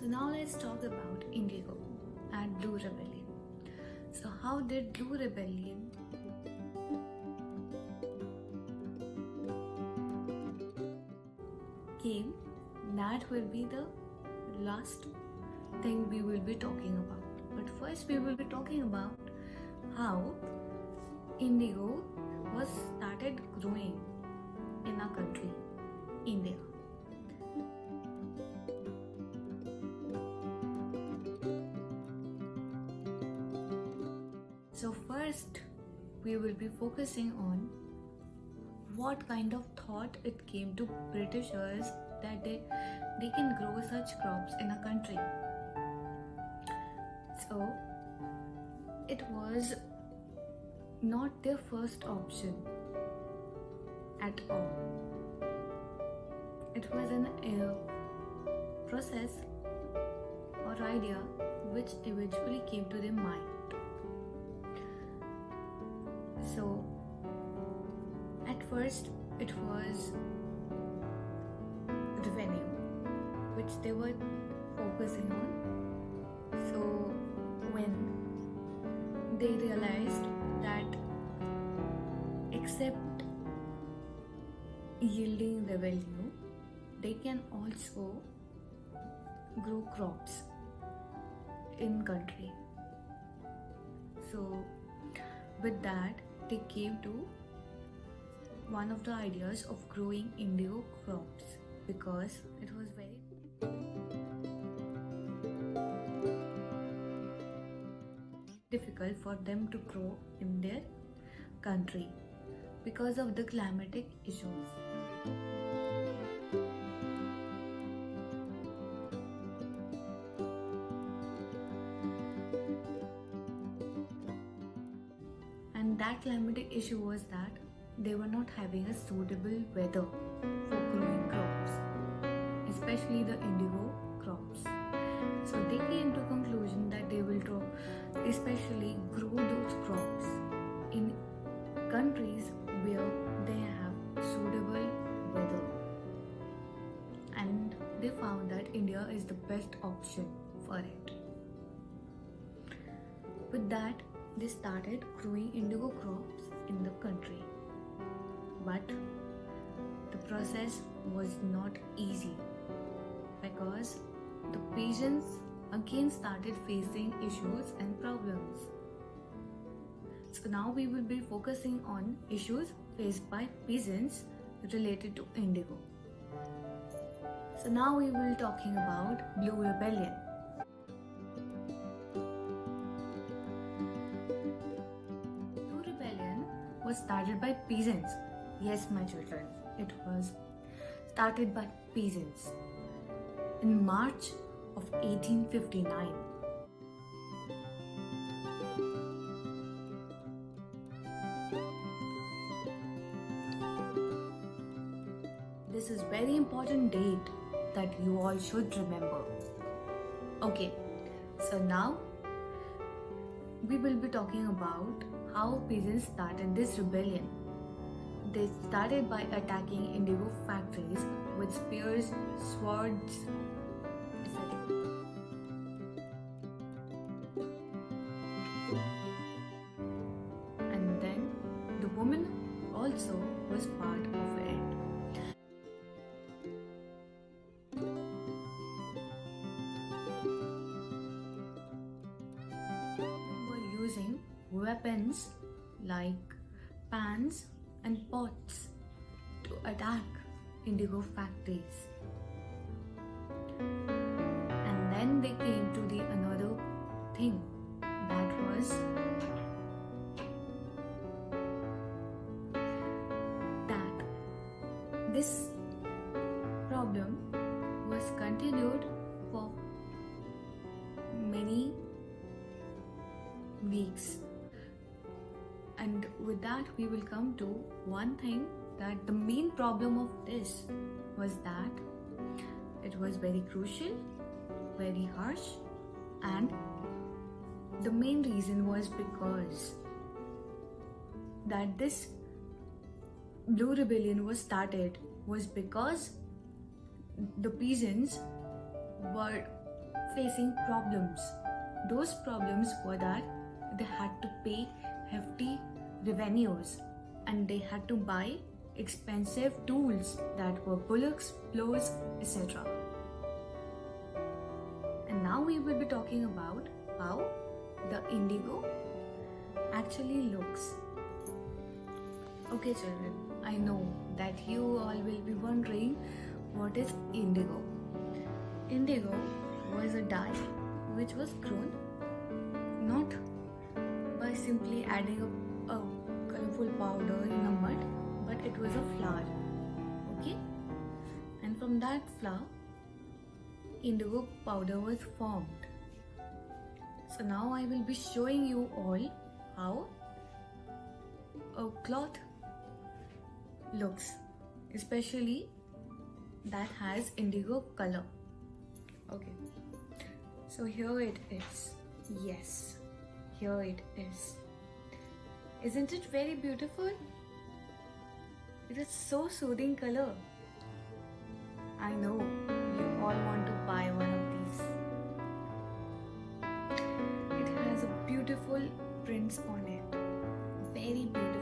So now let's talk about Indigo and Blue Rebellion. So how did Blue Rebellion came? That will be the last thing we will be talking about. But first we will be talking about how Indigo was started growing in our country, India. So first we will be focusing on what kind of thought it came to Britishers that they can grow such crops in a country. So it was not their first option at all. It was an process or idea which eventually came to their mind. So at first it was revenue which they were focusing on. So when they realized that except yielding revenue, they can also grow crops in country. So with that they came to one of the ideas of growing indigo crops because it was very difficult for them to grow in their country because of the climatic issues. And that climatic issue was that they were not having a suitable weather for growing crops, especially the indigo crops. So they came to conclusion that they will especially grow those crops in countries where they have suitable weather. And they found that India is the best option for it. With that, they started growing indigo crops in the country. But the process was not easy because the peasants again started facing issues and problems. So now we will be focusing on issues faced by peasants related to indigo. So now we will be talking about Blue Rebellion. Blue Rebellion was started by peasants. Yes, my children, it was started by peasants in March of 1859. This is very important date that you all should remember. Okay, so now we will be talking about how peasants started this rebellion. They started by attacking indigo factories with spears, swords, etc. And then the woman also was part of it. They were using weapons like pans and pots to attack indigo factories. And then they came to the another thing, that was that this problem was continued for many weeks. And with that we will come to one thing, that the main problem of this was that it was very crucial, very harsh, and the main reason was because that this Blue Rebellion was started was because the peasants were facing problems. Those problems were that they had to pay hefty revenues and they had to buy expensive tools that were bullocks, plows, etc. And now we will be talking about how the indigo actually looks. Okay, children, I know that you all will be wondering what is indigo. Indigo was a dye which was grown not by simply adding a colorful powder in a mud, but it was a flower. Okay? And from that flower, indigo powder was formed. So now I will be showing you all how a cloth looks, especially that has indigo color. Okay, so here it is. Yes, here it is. Isn't it very beautiful? It is so soothing color. I know you all want to buy one of these. It has a beautiful prints on it. Very beautiful.